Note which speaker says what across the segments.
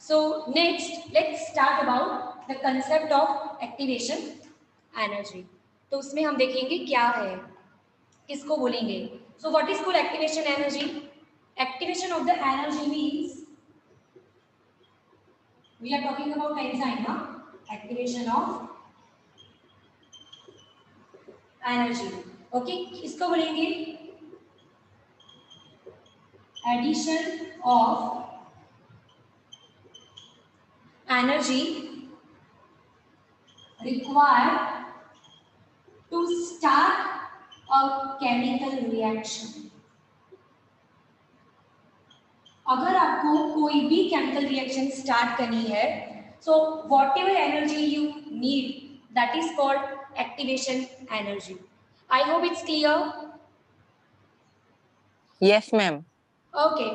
Speaker 1: So next let's start about the concept of activation energy. तो उसमें हम देखेंगे क्या है, किसको बोलेंगे. So what is called activation energy? Activation of the energy means we are talking about enzyme, huh? Activation of energy. Okay, इसको बोलेंगे addition of energy required to start a chemical reaction. अगर आपको कोई भी केमिकल रिएक्शन स्टार्ट करनी है, so whatever energy you need that is called activation energy. I hope it's clear.
Speaker 2: Yes ma'am.
Speaker 1: Okay,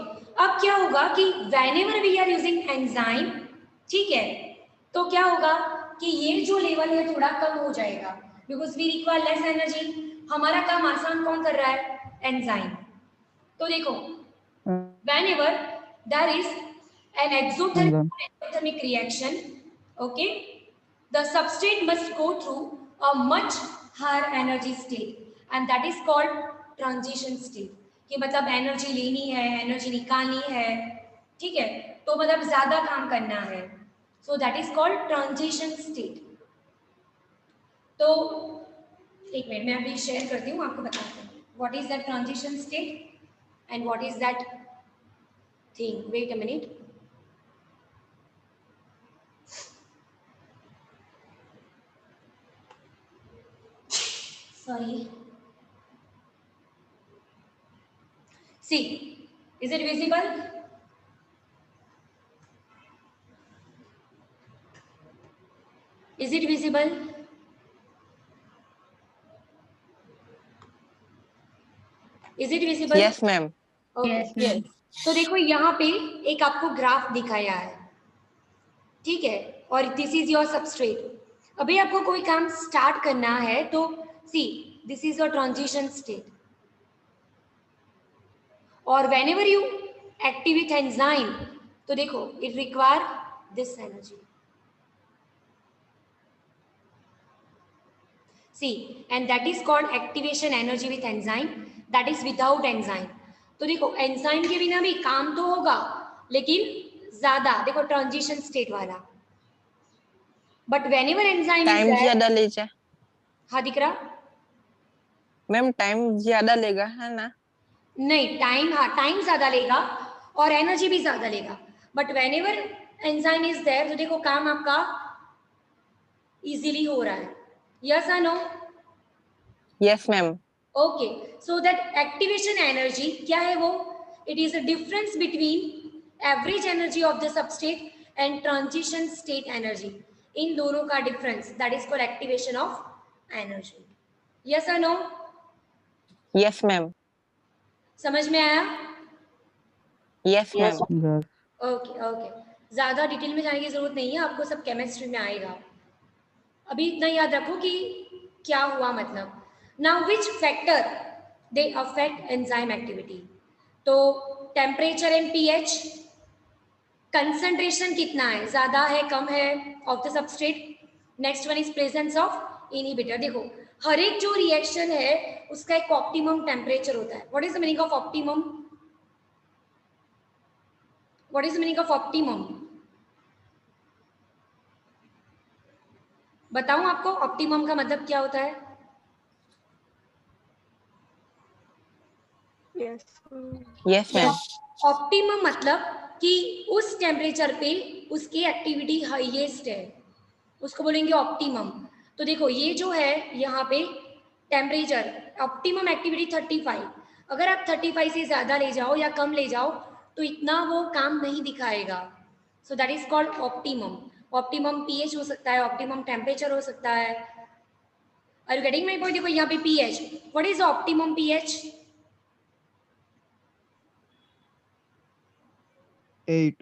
Speaker 1: अब क्या होगा कि whenever we are using enzyme, ठीक है, तो क्या होगा कि ये जो लेवल है थोड़ा कम हो जाएगा because we require less energy. हमारा काम आसान कौन कर रहा है? एंजाइम. तो देखो, whenever there is an exothermic reaction, okay, the substrate must go through a much higher energy state and that is called transition state. कि मतलब एनर्जी लेनी है, एनर्जी निकालनी है, ठीक है, तो मतलब ज्यादा काम करना है, सो that is called transition state. तो एक मिनट मैं अभी शेयर करती हूँ, आपको बताती हूँ what is that transition state and what is that thing. Wait a minute. Sorry. See, is it visible? Is it visible? Is it visible?
Speaker 2: Yes, ma'am.
Speaker 1: Okay.
Speaker 2: Yes.
Speaker 1: तो देखो यहाँ पे एक आपको ग्राफ दिखाया है, ठीक है, और दिस इज योर सबस्ट्रेट. अभी आपको कोई काम स्टार्ट करना है तो see this is your transition state, और whenever you activate enzyme तो देखो it require this energy. See, and that is called activation energy with enzyme, that is without enzyme. तो देखो एंजाइम के बिना भी काम तो होगा लेकिन ज्यादा, देखो ट्रांजिशन स्टेट वाला. बट व्हेनेवर एंजाइम
Speaker 2: टाइम ज्यादा ले जा.
Speaker 1: हाँ दिख रहा
Speaker 2: मैम, टाइम ज्यादा लेगा है ना?
Speaker 1: नहीं, टाइम, हाँ टाइम ज्यादा लेगा और एनर्जी भी ज्यादा लेगा. But whenever enzyme is there तो देखो काम आपका इजीली हो रहा है. यस और no?
Speaker 2: Yes ma'am.
Speaker 1: Okay, so that activation energy क्या है वो? It is a difference between average energy of the substrate and transition state energy. इन दोनों का difference, that is called activation of energy. Yes और no?
Speaker 2: Yes ma'am.
Speaker 1: समझ में आया?
Speaker 2: Yes ma'am.
Speaker 1: ओके ओके, ज्यादा डिटेल में जाने की जरूरत नहीं है, आपको सब केमिस्ट्री में आएगा. अभी इतना याद रखो कि क्या हुआ मतलब. Now which factor they affect enzyme activity? तो टेम्परेचर एंड पीएच, कंसंट्रेशन कितना है, ज्यादा है कम है of the substrate. Next one is presence of inhibitor. देखो हर एक जो रिएक्शन है उसका एक ऑप्टिमम टेम्परेचर होता है. What is the meaning of optimum? What is the meaning of optimum? बताऊं आपको ऑप्टिमम का मतलब क्या होता है?
Speaker 2: Yes ma'am.
Speaker 1: ऑप्टिमम मतलब कि उस टेम्परेचर पे उसकी एक्टिविटी हाईएस्ट है, उसको बोलेंगे ऑप्टिमम. तो देखो ये जो है यहाँ पे टेम्परेचर, ऑप्टिमम एक्टिविटी 35. अगर आप 35 से ज्यादा ले जाओ या कम ले जाओ तो इतना वो काम नहीं दिखाएगा. So that is called optimum. Optimum pH हो सकता है, ऑप्टिमम टेम्परेचर हो सकता है. Are you getting my point? देखो यहाँ पे pH, what is optimum pH?
Speaker 3: 8.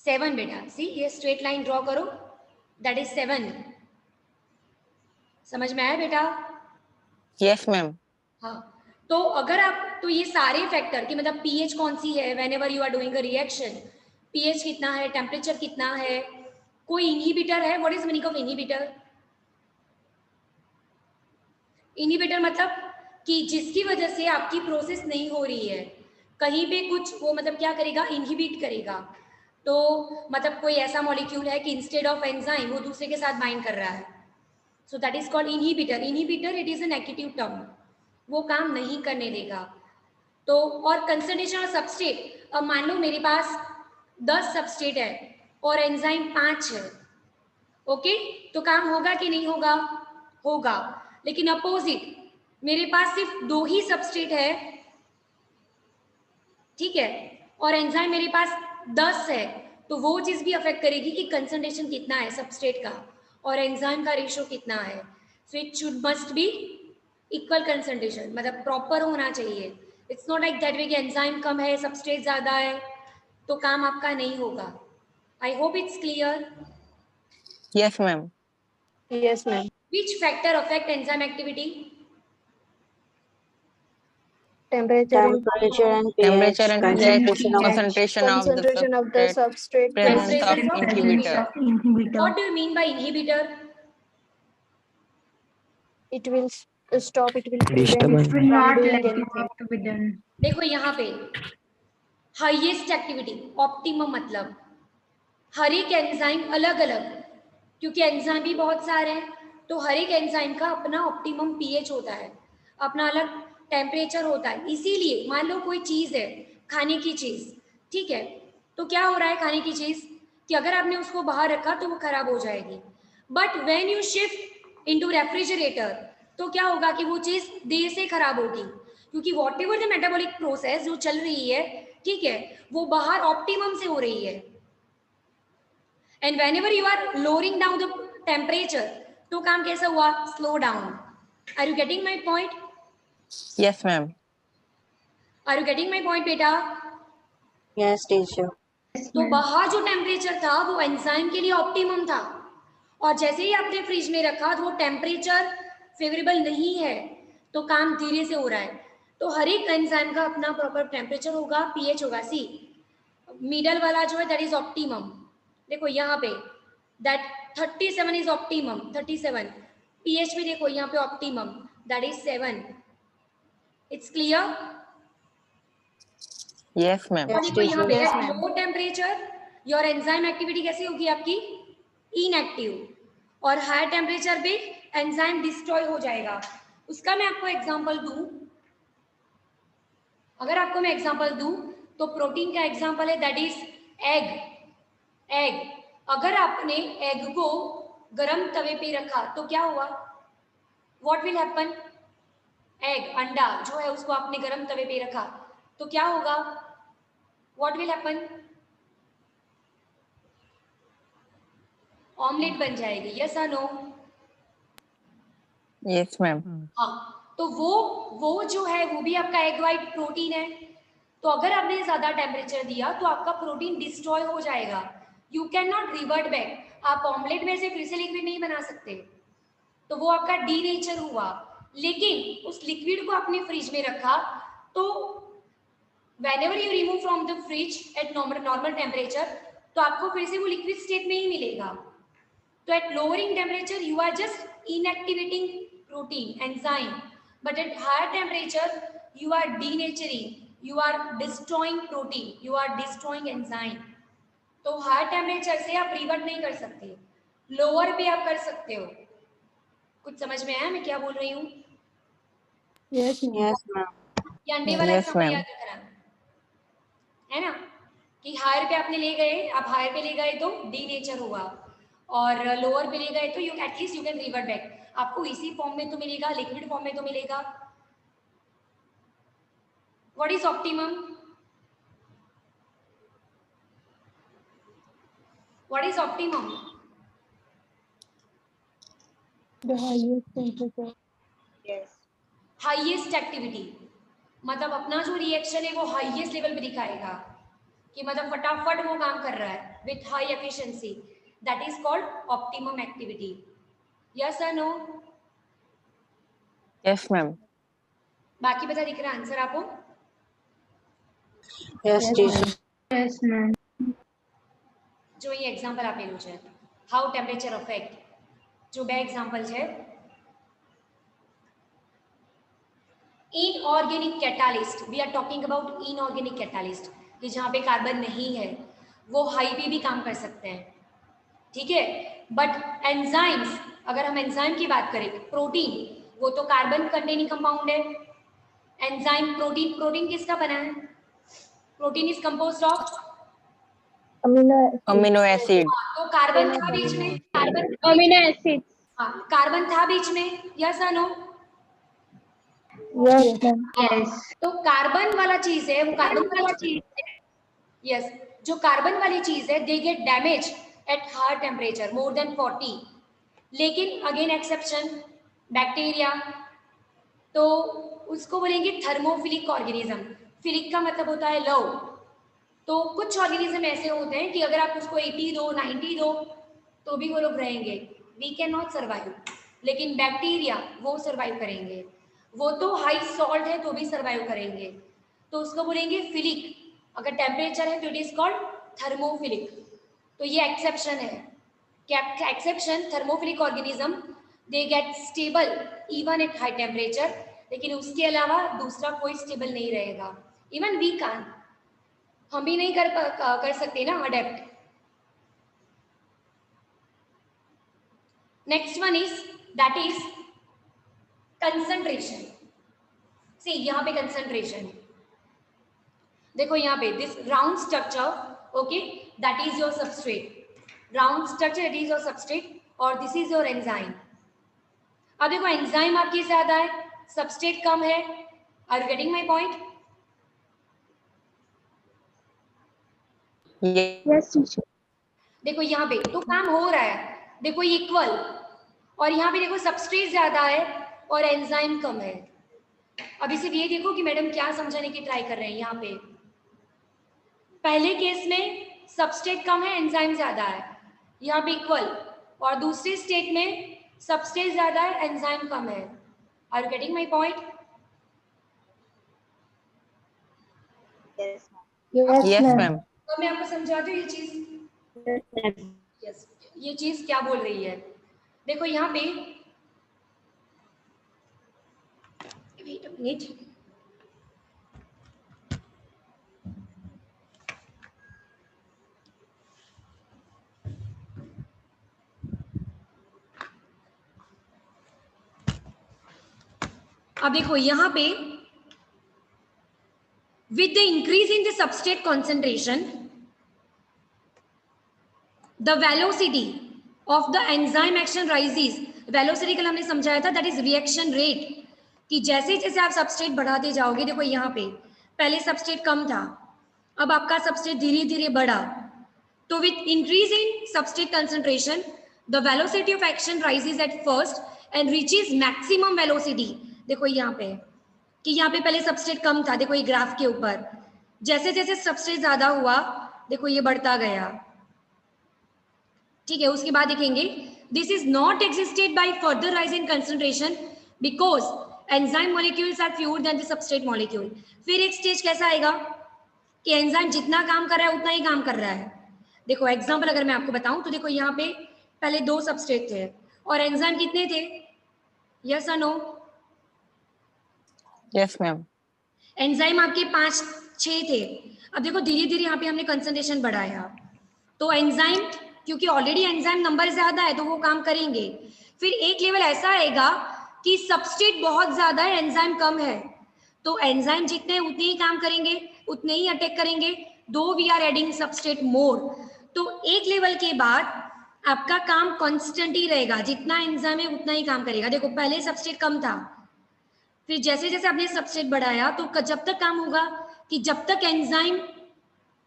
Speaker 1: 7 बेटा. सी ये स्ट्रेट लाइन ड्रॉ करो, दैट इज 7. समझ में आया बेटा?
Speaker 2: Yes ma'am.
Speaker 1: हाँ, तो अगर आप, तो ये सारे फैक्टर कि मतलब पीएच कौन सी है whenever you are doing a reaction, pH कितना है, टेम्परेचर कितना है, कोई इनहिबिटर है. What is meaning of inhibitor? Inhibitor मतलब कि जिसकी वजह से आपकी प्रोसेस नहीं हो रही है, कहीं पे कुछ वो मतलब क्या करेगा, इनहिबिट करेगा. तो मतलब कोई ऐसा मॉलिक्यूल है कि इंस्टेड ऑफ एंजाइम वो दूसरे के साथ बाइंड कर रहा है. सो that is called inhibitor. Inhibitor it is a negative term, वो काम नहीं करने देगा. तो और कंसंट्रेशन और सबस्ट्रेट, अब मान लो मेरे पास 10 सबस्ट्रेट है और एंजाइम 5 है. ओके, तो काम होगा कि नहीं होगा? होगा. लेकिन अपोजिट, मेरे पास सिर्फ 2 ही सबस्ट्रेट है, ठीक है, और एंजाइम मेरे पास 10 है, तो वो चीज भी अफेक्ट करेगी कि कंसंट्रेशन कितना है सबस्ट्रेट का और एंजाइम का रेशियो कितना है. So it should must be equal concentration, मतलब प्रॉपर होना चाहिए. It's not like that way कि एंजाइम कम है सबस्ट्रेट ज्यादा है तो काम आपका नहीं होगा. आई hope it's clear.
Speaker 2: Yes, ma'am.
Speaker 3: Yes, ma'am.
Speaker 1: Which factor affect enzyme activity?
Speaker 3: Temperature and
Speaker 2: Temperature and pH,
Speaker 3: concentration of
Speaker 2: concentration of the
Speaker 3: concentration of the
Speaker 2: substrate,
Speaker 3: substrate,
Speaker 2: presence of
Speaker 1: Presence of
Speaker 2: inhibitor.
Speaker 1: What do you mean by inhibitor?
Speaker 3: it will stop, it will prevent
Speaker 4: Disturbance.
Speaker 3: it
Speaker 5: will
Speaker 3: from
Speaker 5: not
Speaker 3: doing
Speaker 5: let the
Speaker 3: anything.
Speaker 5: work to be done.
Speaker 1: देखो यहाँ पे highest activity, optimum मतलब हर एक enzyme अलग अलग, क्योंकि enzyme भी बहुत सारे हैं, तो हर एक एंजाइम का अपना ऑप्टिमम पीएच होता है, अपना अलग टेम्परेचर होता है. इसीलिए मान लो कोई चीज़ है, खाने की चीज़, ठीक है, तो क्या हो रहा है खाने की चीज़ कि अगर आपने उसको बाहर रखा तो वो खराब हो जाएगी. But when you shift into refrigerator तो क्या होगा कि वो चीज़ देर से खराब होगी, क्योंकि what ever the metabolic process जो चल रही है, ठीक है, वो बाहर ऑप्टिमम से हो रही है. And whenever you are lowering down the temperature तो काम कैसा हुआ, slow down. Are you getting my point?
Speaker 2: Yes, ma'am.
Speaker 1: Are you getting my point बेटा?
Speaker 3: Yes, teacher.
Speaker 1: तो बाहर जो टेम्परेचर था वो एंजाइम के लिए ऑप्टिमम था, और जैसे ही आपने फ्रिज में रखा तो वो टेम्परेचर फेवरेबल नहीं है, तो काम धीरे से हो रहा है. तो हर एक एंजाइम का अपना प्रॉपर टेम्परेचर होगा, पीएच होगा. सी मिडल वाला जो है दैट इज ऑप्टिमम. देखो यहाँ पे दैट 37 इज ऑप्टिमम, 37. पीएच भी देखो यहाँ पे optimum that is 7. It's clear?
Speaker 2: Yes, ma'am.
Speaker 1: और देखो यहाँ पे
Speaker 3: Yes,
Speaker 1: एट
Speaker 3: ma'am.
Speaker 1: Low temperature your enzyme activity कैसी होगी आपकी, इनएक्टिव, और हायर टेम्परेचर पे एंजाइम डिस्ट्रॉय हो जाएगा. उसका मैं आपको एग्जांपल दूं, अगर आपको मैं एग्जांपल दूं तो प्रोटीन का एग्जांपल है दैट इज एग. एग, अगर आपने एग को गरम तवे पे रखा तो क्या हुआ, व्हाट विल हैपन? एग, अंडा जो है उसको आपने गरम तवे पे रखा तो क्या होगा, व्हाट विल हैपन? ऑमलेट बन जाएगी. यस और नो?
Speaker 2: Yes, ma'am.
Speaker 1: हाँ, तो वो जो है वो भी आपका एग वाइट प्रोटीन है. तो अगर आपने ज्यादा टेम्परेचर दिया तो आपका प्रोटीन डिस्ट्रॉय हो जाएगा. You can not revert back. आप ऑमलेट में से फिर से लिक्विड नहीं बना सकते, तो वो आपका डी नेचर हुआ. लेकिन उस लिक्विड को आपने फ्रिज में रखा तो whenever you remove from the fridge at normal temperature तो आपको फिर से वो लिक्विड स्टेट में ही मिलेगा. तो at lowering temperature you are just inactivating protein enzyme, but at higher temperature you are denaturing, you are destroying protein, you are destroying enzyme. तो higher temperature से आप रिवर्ट नहीं कर सकते, लोअर पे आप कर सकते हो. कुछ समझ में आया मैं क्या बोल रही हूँ?
Speaker 3: Yes, ma'am.
Speaker 1: या अंडे वाला
Speaker 2: Yes,
Speaker 1: एग्जांपल
Speaker 2: ma'am.
Speaker 1: याद रखना है ना, कि हायर पे आपने ले गए, आप हायर पे ले गए तो डी नेचर हुआ, और लोअर पे ले गए तो you at least you can revert back. आपको इसी फॉर्म में तो मिलेगा, लिक्विड फॉर्म में तो मिलेगा. What is optimum? What is optimum?
Speaker 3: The highest temperature.
Speaker 1: Highest activity, मतलब अपना जो रिएक्शन है वो हाईएस्ट लेवल पे दिखाएगा कि मतलब फटाफट वो काम कर रहा है with high efficiency. That is called optimum activity. Yes और नो?
Speaker 2: Yes, ma'am.
Speaker 1: बाकी पता दिख रहा है आंसर आपको?
Speaker 3: Yes, teacher.
Speaker 5: Yes, ma'am.
Speaker 1: જો અહીં એક્ઝામ્પલ આપેલું છે હાઉ ટેમ્પરેચર અફેક્ટ, જો બે એક્ઝામ્પલ છે. Inorganic catalyst, we are talking about inorganic catalyst कि जहाँ पे कार्बन नहीं है वो हाई पे भी काम कर सकते हैं, ठीक है. बट एंजाइम्स, अगर हम एंजाइम की बात करें, प्रोटीन वो तो कार्बन कंटेनिंग कंपाउंड है. एंजाइम प्रोटीन, प्रोटीन किसका बना है? Protein is composed of
Speaker 2: amino acid.
Speaker 1: तो कार्बन था बीच में, कार्बन
Speaker 3: अमीनो एसिड.
Speaker 1: हाँ कार्बन था बीच में, यस या नो?
Speaker 3: Yes ma'am.
Speaker 4: Yes.
Speaker 1: तो कार्बन वाला चीज है, वो कार्बन वाला चीज है, यस, जो कार्बन वाली चीज है they get damage at higher temperature more than 40. लेकिन अगेन एक्सेप्शन बैक्टीरिया, तो उसको बोलेंगे थर्मोफिलिक ऑर्गेनिज्म. फिलिक का मतलब होता है लव. तो कुछ ऑर्गेनिज्म ऐसे होते हैं कि अगर आप उसको 80 दो 90 दो तो भी वो लोग रहेंगे, वी कैन नॉट सर्वाइव. लेकिन बैक्टीरिया वो सर्वाइव करेंगे, वो तो हाई सॉल्ट है तो भी सर्वाइव करेंगे, तो उसको बोलेंगे फिलिक. अगर टेम्परेचर है तो इट इज कॉल्ड थर्मोफिलिक. तो ये एक्सेप्शन है. क्या exception? Thermophilic organism they get stable even at high temperature, लेकिन उसके अलावा दूसरा कोई स्टेबल नहीं रहेगा. इवन वी कान, हम भी नहीं कर सकते ना adapt. Next one is that is concentration. See यहाँ पे कंसंट्रेशन देखो, यहाँ पे this round structure, okay, that is your substrate. Round structure it is your substrate और दिस इज योर एंजाइम. अब देखो एंजाइम आपकी ज्यादा है, सबस्ट्रेट कम है. Are you getting my point?
Speaker 3: Yes teacher.
Speaker 1: देखो यहाँ पे तो काम हो रहा है, देखो इक्वल, और यहाँ पे देखो सबस्ट्रेट ज्यादा है और एंजाइम कम है. अभी सिर्फ ये देखो कि मैडम क्या समझाने की ट्राई कर रहे हैं. यहाँ पे पहले केस में सबस्ट्रेट कम है, एंजाइम ज्यादा है, यहाँ पे इक्वल, और दूसरे स्टेट में सबस्ट्रेट ज्यादा है, एंजाइम कम है. Are you getting my point?
Speaker 2: Yes ma'am.
Speaker 1: तो मैं आपको समझाती हूँ ये चीज. यस, ये चीज क्या बोल रही है. देखो यहाँ पे वेट अ मिनट. अब देखो यहाँ पे with the increase in the substrate concentration, the velocity of the enzyme action rises. velocity कल हमने समझाया था, that is reaction rate, कि जैसे जैसे आप सबस्ट्रेट बढ़ाते जाओगे. देखो यहाँ पे पहले सबस्ट्रेट कम था, अब आपका सबस्ट्रेट धीरे धीरे बढ़ा, तो with increase in substrate concentration the velocity of action rises at first and reaches maximum velocity. देखो यहाँ पे कि यहाँ पे पहले सबस्ट्रेट कम था, देखो ये ग्राफ के ऊपर जैसे जैसे सबस्ट्रेट ज्यादा हुआ देखो ये बढ़ता गया, ठीक है. उसके बाद देखेंगे this is not existed by further rise in concentration because enzyme molecules are fewer than the substrate molecule. फिर एक स्टेज कैसा आएगा कि एंजाइम जितना काम कर रहा है उतना ही काम कर रहा है. देखो एग्जांपल अगर मैं आपको बताऊं तो देखो यहाँ पे पहले 2 सबस्ट्रेट थे और एंजाइम कितने थे? यस और नो?
Speaker 2: Yes ma'am.
Speaker 1: एंजाइम आपके 5-6 थे. अब देखो धीरे धीरे यहाँ पे हमने कंसंट्रेशन बढ़ाया, तो एंजाइम, क्योंकि ऑलरेडी एंजाइम नंबर ज्यादा है तो वो काम करेंगे. फिर एक लेवल ऐसा आएगा कि सबस्ट्रेट बहुत ज्यादा है, एंजाइम कम है, तो एंजाइम जितने उतने ही काम करेंगे, उतने ही अटैक करेंगे, दो वी आर एडिंग सबस्ट्रेट मोर. तो एक लेवल के बाद आपका काम कांस्टेंट ही रहेगा, जितना एंजाइम है उतना ही काम करेगा. देखो पहले सबस्ट्रेट कम था, फिर जैसे जैसे आपने सबस्ट्रेट बढ़ाया तो जब तक काम होगा कि जब तक एंजाइम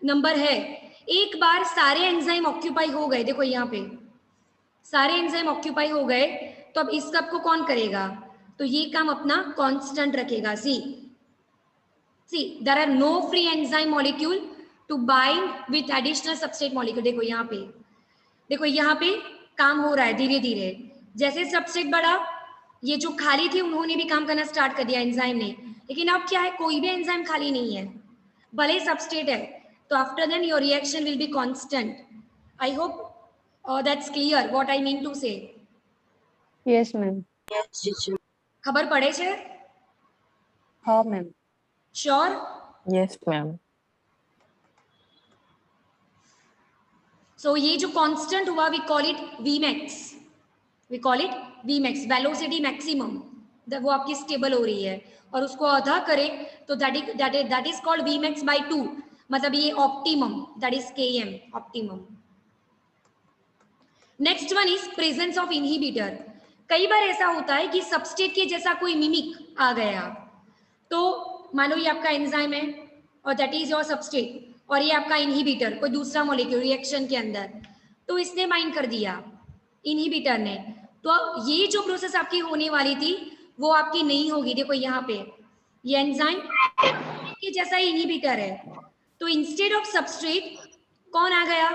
Speaker 1: नंबर है, एक बार सारे एंजाइम ऑक्यूपाई हो गए, देखो यहाँ पे सारे एंजाइम ऑक्यूपाई हो गए, तो अब इस कप को कौन करेगा? तो ये काम अपना कांस्टेंट रखेगा. See there are no free enzyme molecule to bind with additional substrate molecule. देखो यहाँ पे काम हो रहा है धीरे धीरे, जैसे सबस्ट्रेट बढ़ा ये जो खाली थे उन्होंने भी काम करना स्टार्ट कर दिया एंजाइम ने. लेकिन अब क्या है, कोई भी एंजाइम खाली नहीं है, भले सबस्ट्रेट है, तो after then your reaction will be constant. I hope that's clear what I mean to say.
Speaker 3: Yes, ma'am.
Speaker 1: ખબર પડે છે?
Speaker 3: हाँ, ma'am.
Speaker 1: Sure?
Speaker 2: Yes, ma'am.
Speaker 1: So ये जो constant हुआ, we call it Vmax. We call it Vmax, velocity maximum. वो आपकी stable हो रही है और उसको आधा करें तो that is called Vmax by 2. मतलब ये optimum, that is Km, optimum. Next one is presence of inhibitor. कई बार ऐसा होता है कि सबस्ट्रेट के जैसा कोई मिमिक आ गया, तो मान लो ये आपका एंजाइम है और दैट इज योर सबस्ट्रेट और ये आपका इनहिबिटर, कोई दूसरा मॉलिक्यूल रिएक्शन के अंदर, तो इसने बाइंड कर दिया इनहिबिटर ने, तो ये जो प्रोसेस आपकी होने वाली थी वो आपकी नहीं होगी. देखो यहाँ पे ये एंजाइम के जैसा ही इनहिबिटर है, तो इंस्टेड ऑफ सबस्ट्रेट कौन आ गया?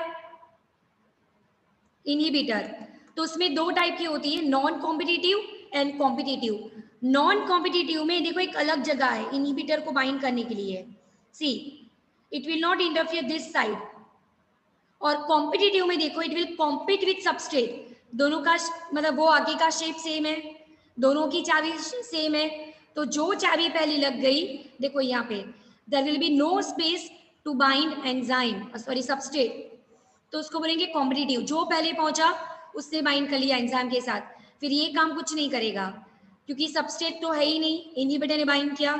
Speaker 1: इनहिबिटर. तो उसमें दो टाइप की होती है, non competitive and competitive. Non competitive में देखो एक अलग जगह है इनहिबिटर को बाइंड करने के लिए. See it will not interfere this side. और कॉम्पिटिटिव में देखो it will compete with substrate. दोनों का मतलब वो आगे का शेप सेम है, दोनों की चाबी सेम है, तो जो चाबी पहले लग गई देखो यहाँ पे, there will be no space to bind enzyme, sorry substrate, तो उसको बोलेंगे कॉम्पिटिटिव. जो पहले पहुंचा उसने बाइंड कर लिया एंजाइम के साथ, फिर ये काम कुछ नहीं करेगा क्योंकि सबस्ट्रेट तो है ही नहीं, इनहिबिटर ने बाइंड किया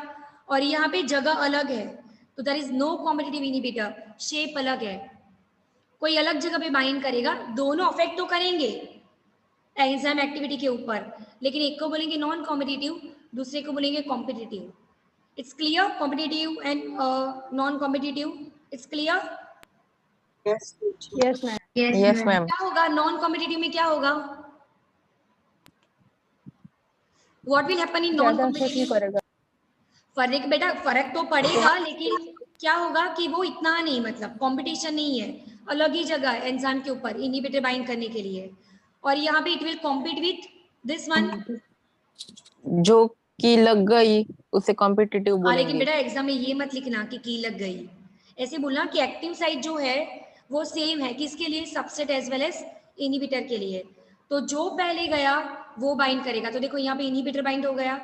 Speaker 1: और यहाँ पे जगह अलग है, तो there is no competitive inhibitor. Shape अलग है, कोई अलग जगह पे बाइंड करेगा, दोनों अफेक्ट तो करेंगे एंजाइम एक्टिविटी के ऊपर, लेकिन एक को बोलेंगे नॉन कॉम्पिटिटिव, दूसरे को बोलेंगे competitive. It's clear? Competitive and non competitive, it's clear?
Speaker 3: Yes, ma'am.
Speaker 2: Yes, ma'am.
Speaker 1: क्या होगा नॉन कॉम्पिटिटिव में? क्या होगा? What will happen in non
Speaker 3: ज्यादा असर नहीं
Speaker 1: कॉम्पिटिटिव?
Speaker 3: करेगा.
Speaker 1: फर्क बेटा, फर्क तो पड़ेगा, लेकिन क्या होगा कि वो इतना नहीं, मतलब कंपटीशन नहीं है, अलग ही जगह है एंजाइम के ऊपर इनहिबिटर बाइंड करने के लिए, और यहाँ पे it will compete with this one.
Speaker 2: जो की लग गई उसे कॉम्पिटिटिव
Speaker 1: हाँ, लेकिन
Speaker 2: बोलेंगे.
Speaker 1: बेटा एग्जाम में ये मत लिखना कि की लग गई, ऐसे बोलना कि एक्टिव साइट जो है वो सेम है किसके लिए? Subset as well as inhibitor के लिए. तो जो पहले गया वो बाइंड करेगा, तो देखो यहाँ पे इनहिबिटर बाइंड हो गया,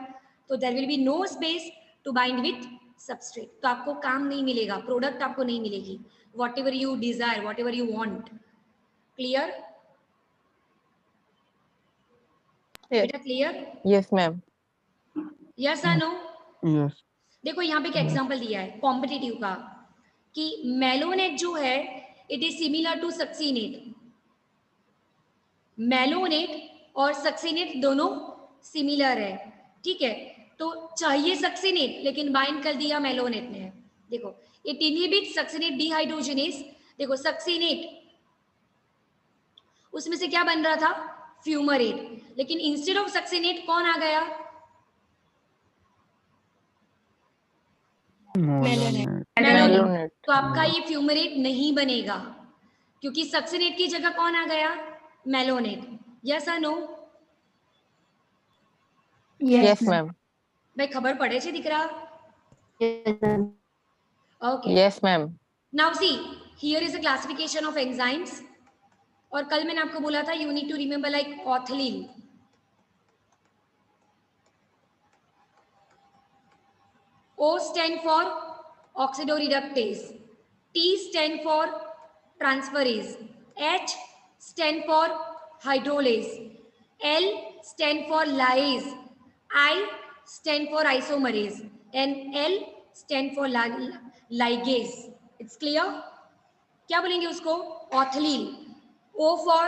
Speaker 1: तो there will be no space to bind with substrate, तो आपको काम नहीं मिलेगा, प्रोडक्ट आपको नहीं मिलेगी, whatever you desire, whatever you want. Clear बेटा? क्लियर?
Speaker 2: Yes, ma'am.
Speaker 1: यस और नो?
Speaker 4: Yes.
Speaker 1: देखो यहाँ पे एक एग्जांपल दिया है कॉम्पिटिटिव का, कि मेलोनेट जो है it is similar to succinate. Malonate और सक्सीनेट दोनों सिमिलर है, ठीक है, तो चाहिए सक्सीनेट लेकिन बाइंड कर दिया मेलोनेट ने. देखो इट इनहिबिट सक्सीनेट डिहाइड्रोजनेस. देखो सक्सीनेट उसमें से क्या बन रहा था? फ्यूमरेट, लेकिन इंस्टेड ऑफ सक्सीनेट कौन आ गया?
Speaker 4: Melonet.
Speaker 2: Melonet.
Speaker 1: तो आपका ये फ्यूमरेट नहीं बनेगा क्योंकि सक्सीनेट की जगह कौन आ गया? मेलोनेट. यस और नो?
Speaker 2: Yes, ma'am.
Speaker 1: भाई खबर पड़े છે દીકરા? Okay.
Speaker 2: Yes, ma'am.
Speaker 1: Now see, here is a classification of enzymes. और कल मैंने आपको बोला था you need to remember like ऑथलीन. O stand for oxidoreductase, T stand for transferase, H stand for hydrolase, L stand for lyase, I stand for isomerase, and L stand for ligase. It's clear? क्या बोलेंगे उसको? ऑथलीन. O for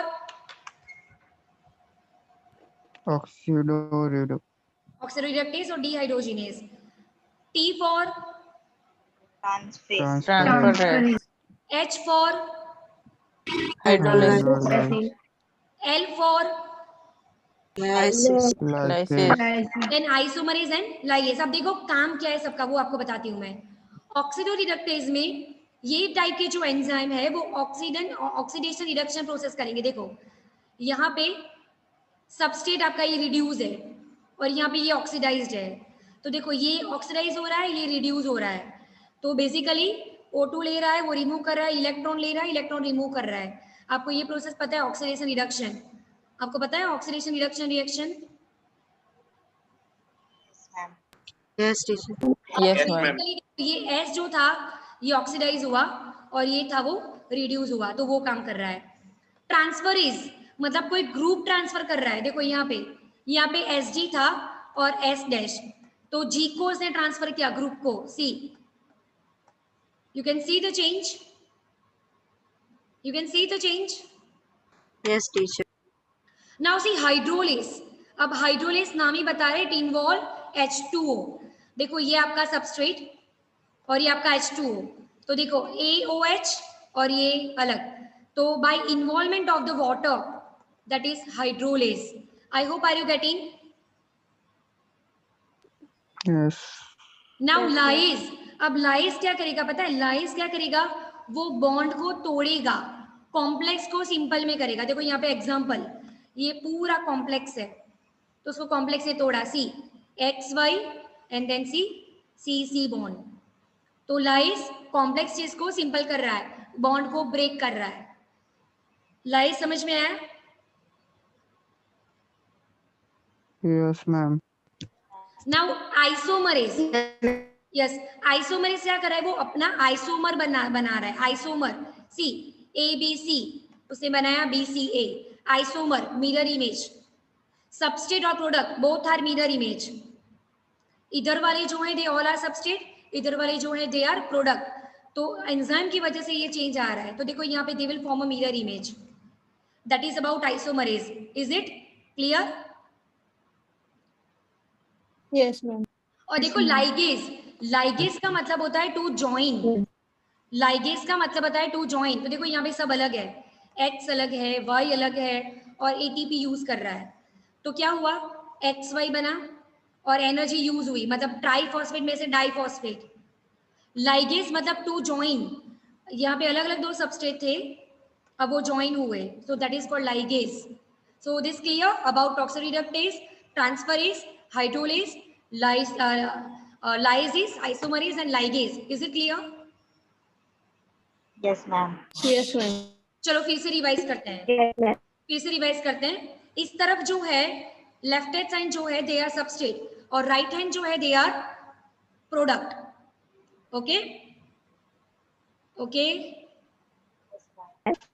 Speaker 4: Oxidoreductase.
Speaker 1: oxidoreductase or dehydrogenase. T for
Speaker 2: Transferase.
Speaker 1: H for
Speaker 2: Hydrolase.
Speaker 1: L for
Speaker 2: Lysis.
Speaker 1: then isomerase and ligase. अब देखो काम क्या है सबका वो आपको बताती हूँ मैं. ऑक्सीडोरिडक्टेज में ये टाइप के जो एंजाइम है वो ऑक्सीडेशन रिडक्शन प्रोसेस करेंगे. देखो यहाँ पे सबस्ट्रेट आपका ये रिड्यूस है और यहाँ पे ये ऑक्सीडाइज्ड है, तो देखो ये ऑक्सीडाइज हो रहा है, ये रिड्यूस हो रहा है, तो बेसिकली O2 ले रहा है, वो रिमूव कर रहा है, इलेक्ट्रॉन ले रहा है, इलेक्ट्रॉन रिमूव कर रहा है, आपको ये प्रोसेस पता है, ऑक्सीडेशन रिडक्शन? आपको पता है oxidation reduction reaction?
Speaker 3: Yes, teacher.
Speaker 2: Yes, ma'am.
Speaker 1: Basically ये S जो था ये ऑक्सीडाइज हुआ और ये था वो रिड्यूस हुआ, तो वो काम कर रहा है। ट्रांसफरेज मतलब कोई ग्रुप ट्रांसफर कर रहा है। देखो यहाँ पे Sg था और S डैश, तो G को उसने ट्रांसफर किया ग्रुप को C। You can see the change. You can see the change.
Speaker 3: Yes, teacher.
Speaker 1: Now see hydrolase. अब हाइड्रोलेस नाम ही बता रहे, इट इन्वॉल्व H2O। देखो ये आपका सबस्ट्रेट और ये आपका H2O, तो देखो AOH और ये अलग, तो by involvement of the water that is hydrolase. I hope are you getting?
Speaker 2: Yes.
Speaker 1: Now lyase, अब लाइज क्या करेगा पता है? लाइज क्या करेगा, वो बॉन्ड को तोड़ेगा, कॉम्प्लेक्स को सिंपल में करेगा। देखो यहाँ पे एग्जांपल, ये पूरा कॉम्प्लेक्स है, तो उसको कॉम्प्लेक्स ने तोड़ा, C X Y and then C C C bond, तो लाइज कॉम्प्लेक्स चीज को सिंपल कर रहा है, बॉन्ड को ब्रेक कर रहा है। लाइज समझ में आया?
Speaker 2: Yes, ma'am.
Speaker 1: Now isomerase, yes isomerase क्या कर रहा है, वो अपना आइसोमर बना रहा है। Isomer C A B C, उसने बनाया B C A, isomer mirror image, substrate और product both are mirror image. इधर वाले जो है दे ऑल आर सबस्ट्रेट, इधर वाले जो है दे आर प्रोडक्ट, तो एंजाइम की वजह से ये चेंज आ रहा है। तो देखो यहाँ पे they will form a mirror image, that is about isomerase. Is it clear?
Speaker 3: Yes, ma'am.
Speaker 1: और देखो लाइगेज, लाइगेज का मतलब होता है टू जॉइन, लाइगेज का मतलब होता है टू जॉइन। तो देखो यहाँ पे सब अलग है, एक्स अलग है, वाई अलग है और एटीपी यूज कर रहा है, तो क्या हुआ, एक्स वाई बना और एनर्जी यूज हुई, मतलब ट्राइफॉस्फेट में से डाइफॉस्फेट। लाइगेज मतलब टू जॉइन, यहाँ पे अलग अलग दो सबस्ट्रेट थे, अब वो जॉइन हुए, सो that is called ligase. So this clear about oxidative, transferase, hydrolase, lysis, isomerase and ligase. Is it clear?
Speaker 4: Yes, ma'am.
Speaker 3: Yes, ma'am.
Speaker 1: चलो फिर से रिवाइज करते हैं,
Speaker 4: Yes, ma'am.
Speaker 1: फिर से रिवाइज करते हैं। इस तरफ जो है लेफ्ट हैंड साइड जो है दे आर सबस्ट्रेट और राइट हैंड जो है they are product. Okay okay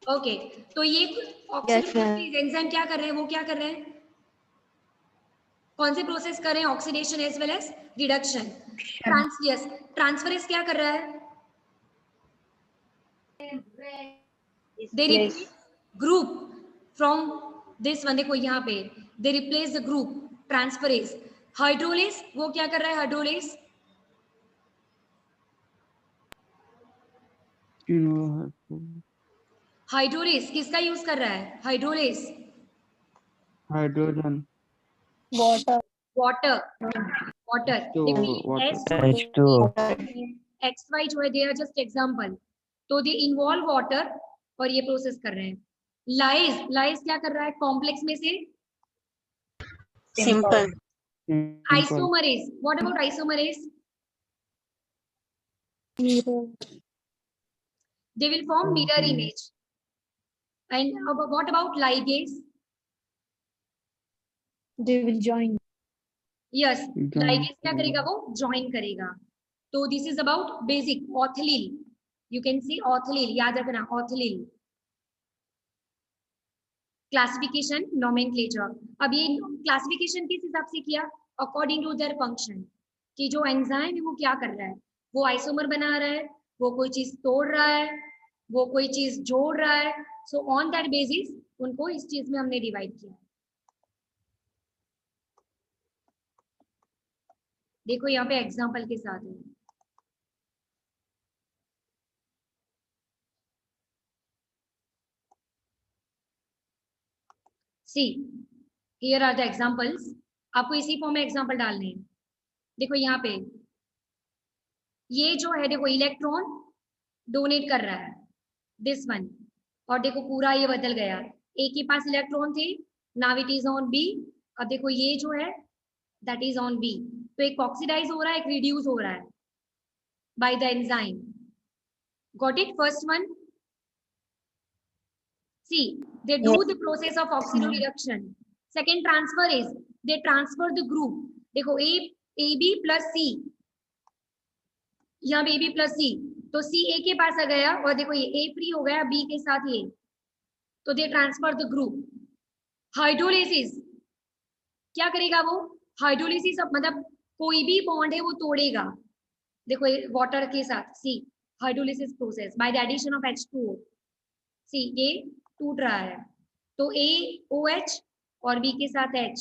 Speaker 1: okay, तो ये ऑक्सीडेटिव एंजाइम क्या कर रहे हैं, वो क्या कर रहे हैं, कौन से प्रोसेस कर रहे हैं, oxidation as well as reduction. Transferase क्या कर रहा है, they replace group from this one, देखो यहाँ पे they replace the group, transferase. Hydrolase वो क्या कर रहा है, हाइड्रोलेज हाइड्रोलेज किसका यूज कर रहा है, hydrolase
Speaker 2: Hydrogen.
Speaker 3: Water.
Speaker 1: Water, water. X Y जो है दे आर जस्ट एग्जांपल, तो दे इन्वॉल्व वाटर और ये प्रोसेस कर रहे हैं। लाइज, लाइज क्या कर रहा है, कॉम्प्लेक्स में से
Speaker 3: Simple.
Speaker 1: Isomerase. What about isomerase,
Speaker 3: Mirror.
Speaker 1: they will form mirror image. And what about ligase?
Speaker 3: They will join.
Speaker 1: Yes, ligase क्या करेगा, वो join करेगा। तो this is about basic ऑर्थलील, you can see ऑर्थलील, याद रखना ऑर्थलील। Classification, nomenclature. अब ये क्लासिफिकेशन किस हिसाब से किया, अकॉर्डिंग टू देयर फंक्शन, कि जो एंजाइम है वो क्या कर रहा है, वो आइसोमर बना रहा है, वो कोई चीज तोड़ रहा है, वो कोई चीज जोड़ रहा है, सो ऑन दैट बेसिस उनको इस चीज में हमने डिवाइड किया। देखो यहाँ पे एग्जांपल के साथ है, see here are the examples. आपको इसी फॉर्म में एग्जांपल डालने हैं। देखो यहाँ पे ये जो है, देखो इलेक्ट्रॉन डोनेट कर रहा है दिस वन, और देखो पूरा ये बदल गया, ए के पास इलेक्ट्रॉन थे, now it is on B. अब देखो ये जो है दैट इज ऑन बी, तो एक ऑक्सीडाइज हो रहा है, एक रिड्यूस हो रहा है by the enzyme. Got it, first one. See, they do the process of oxidoreduction. Second transfer is they transfer the group. देखो AB plus C, यहाँ AB plus C, तो C A के पास आ गया और देखो ये A फ्री हो गया B के साथ ये, तो they transfer the group. Hydrolysis क्या करेगा वो? हाइड्रोलिसिस मतलब कोई भी बॉन्ड है वो तोड़ेगा. देखो वाटर के साथ, see hydrolysis process by the addition of H2O. See ये टूट रहा है तो AOH और B के साथ H,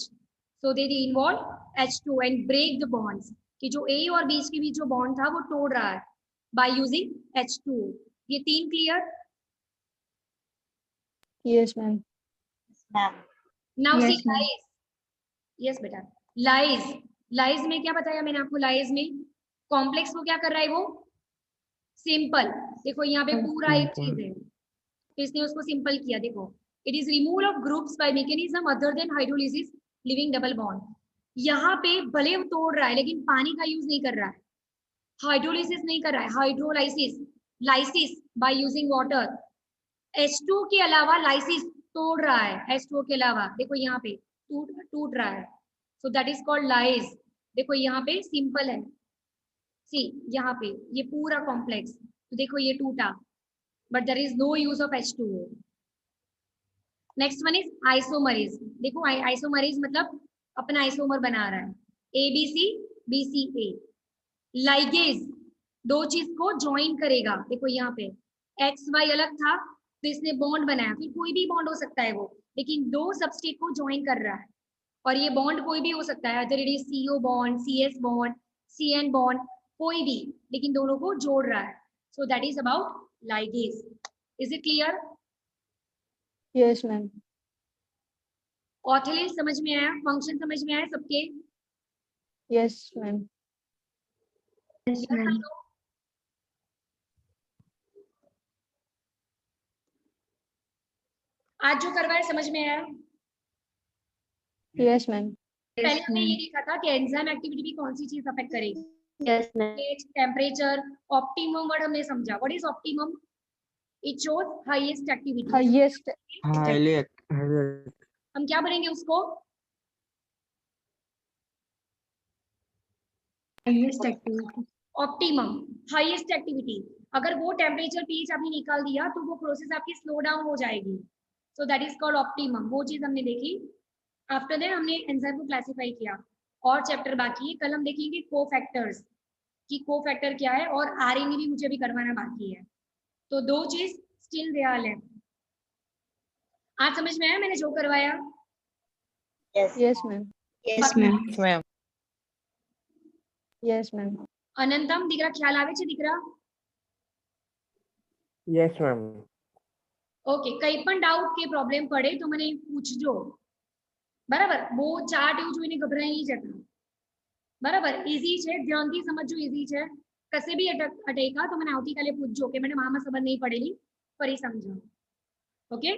Speaker 1: so they involve H2 and break the bonds. कि जो A और B के बीच जो बॉन्ड था वो तोड़ रहा है बाय यूजिंग H2O. ये तीन clear?
Speaker 3: Yes, ma'am.
Speaker 1: Now see
Speaker 3: Yes, ma'am.
Speaker 1: Lies. Yes बेटा, लाइज में क्या बताया मैंने आपको? लाइज में कॉम्प्लेक्स को क्या कर रहा है वो? सिंपल. देखो यहाँ पे पूरा एक चीज है तो इसने उसको सिंपल किया. देखो it is removal of groups bye mechanism other than hydrolysis living double bond. यहाँ पे भले वो तोड़ रहा है लेकिन पानी का यूज नहीं कर रहा है, हाइड्रोलिसिस नहीं कर रहा है. Hydrolysis, lysis by using water. H2 के अलावा लाइसिस तोड़ रहा है. H2 के अलावा देखो यहाँ पे टूट रहा है, सो दैट इज कॉल्ड लाइज. देखो यहाँ पे सिंपल है, सी यहाँ पे ये पूरा कॉम्प्लेक्स, तो देखो ये टूटा but there is no use of H2O. Next one is isomerase. देखो आइसोमरेज मतलब अपना आइसोमर बना रहा है, ABC BCA. लाइगेज दो चीज को ज्वाइन करेगा. देखो यहाँ पे XY अलग था तो इसने बॉन्ड बनाया, फिर कोई भी बॉन्ड हो सकता है वो, लेकिन दो सबस्टेट को ज्वाइन कर रहा है. और ये बॉन्ड कोई भी हो सकता है, other it is CO bond, CS bond, CN bond, कोई भी, लेकिन दोनों को जोड़ रहा है. सो that is about ligase. Is it clear?
Speaker 3: Yes, ma'am.
Speaker 1: ऑर्थोलेज समझ में आया? फंक्शन समझ में आया सबके?
Speaker 3: Yes, ma'am.
Speaker 1: Yes, ma'am. आज जो करवाया समझ में आया?
Speaker 3: Yes, ma'am.
Speaker 1: पहले हमने ये देखा था कि एंजाइम एक्टिविटी भी कौन सी चीज अफेक्ट करेगी.
Speaker 3: Yes, ma'am.
Speaker 1: Temperature. Optimum word हमने समझा. What is optimum? It shows highest activity.
Speaker 3: Highest.
Speaker 2: Highly.
Speaker 1: हम क्या बोलेंगे उसको?
Speaker 3: Highest activity.
Speaker 1: Optimum, highest activity. अगर वो टेम्परेचर पीएच आपने निकाल दिया तो वो प्रोसेस आपकी स्लो डाउन हो जाएगी. सो दैट इज कॉल्ड ऑप्टिमम. वो चीज हमने देखी. आफ्टर दैट हमने एंजाइम को क्लासिफाई किया. और चैप्टर बाकी है, कल हम देखेंगे कोफैक्टर्स कि कोफैक्टर क्या है, और RNA भी मुझे अभी करवाना बाकी है. तो दो चीज स्टिल रियल है. आज समझ में आया मैंने जो करवाया?
Speaker 3: Yes, ma'am.
Speaker 1: Yes, ma'am.
Speaker 2: Ma'am.
Speaker 3: Yes, ma'am.
Speaker 1: અનંતમ દીકરા ખ્યાલ આવે છે દીકરા?
Speaker 4: Yes, ma'am.
Speaker 1: ઓકે, કઈ પણ ડાઉટ કે પ્રોબ્લેમ પડે તો મને પૂછજો. બરાબર, બહુ ચાર્ટ એવું જોઈને ગભરાઈ નહીં જતા. બરાબર, ઈઝી છે, ધ્યાનથી સમજજો. ઈઝી છે, કશે બી અટકા તો મને આવતીકાલે પૂછજો કે મેડમ આમાં ખબર નહીં પડેલી, ફરી સમજાવો. ઓકે.